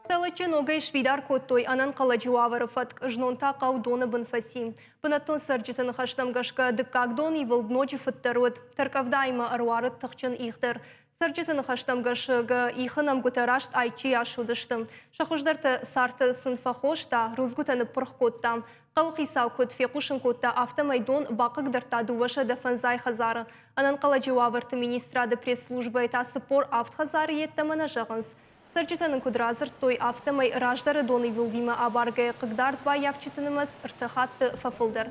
Салачи ногай швидар коттой анан каладжуавары фатк жнонта каудона бенфасим. Пынаттон сарджитын хаштамгашка дыккагдон вылдночи фаттерот. Таркавдайма аруарыт тахчын ихтер. Сарджитын хаштамгашга ихынам гутарашт айчи ашудыштым. Шахуждарта сарты сынфахошта, рузгутаны пырхкотта. Қауқисау кот фекушын котта автомайдон бақыгдарта дуваша дафанзай хазары. Анан каладжуаварты министрады пресс-служба eta спор авт хазары еттамана жағыныз. Сарджитанын кудразыр той автомай раждары доны вилдима абаргая қыгдард ба явчитынымыз ыртыхатты фафылдар.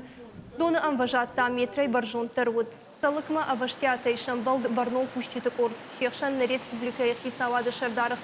Доны амважатта метрай баржон тарвуд. Салыкма аваштятай шамбалд барнол пущиты корт. Шехшан на республика Ихтисавады шардары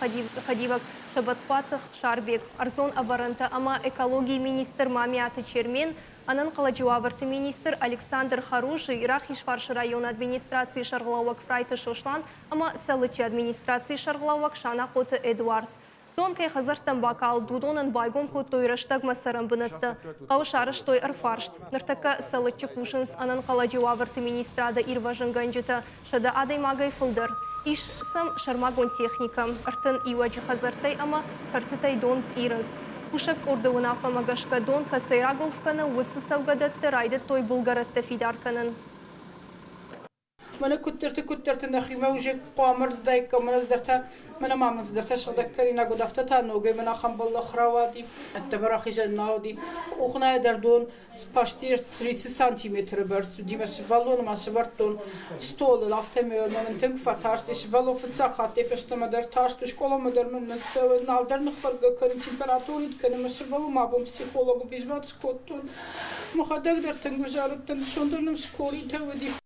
хадивак шабатпатых шарбек. Арзон абаранта ама экологии министр Мамиаты Чермен, анан каладжуаварты министр Александр Харужи, Ирахишваршы район администрации Шарглауак Фрайты Шошлан, ама Салычи администрации Шарглауак Шана Коты Эдуард. Тонкай хазартан бакал дудонан байгон коттой раштаг масарам бынытты. Кавышарыш той арфаршт. Ныртака Салычи кушынс анан каладжуаварты министрада ирважын ганжыта шада адай магай фылдыр. Иш сам шармагон техникам. Артын иваджи хазартай ама картытай дон цирынс. Кушак ордаунафа магашка дон касайра голфканы усы савгадатты райды той булгаратты фидарканын. من كترت نخيمة وجه قامر زدايك كمان زدرتها من ما زدرتها شغلك كرينا قد أفتتها نوجي من أخم بالله خروادي التبرخي جناودي كوخنا دردون سباشتير 30 سنتيمتر برس ودي مش بالون ما شبرتون ستول الأفتة ميول من تنك فتاش ديش بالو في الزخات فشت ما درتاش تشكولا ما در من نسوي نالدر نخفرق كريم تمبراتوري كريم مش بالو ما بوم بسيكولوج بيجمع سكوتون مخدق در تنجارت تنشندر نمسكوري تودي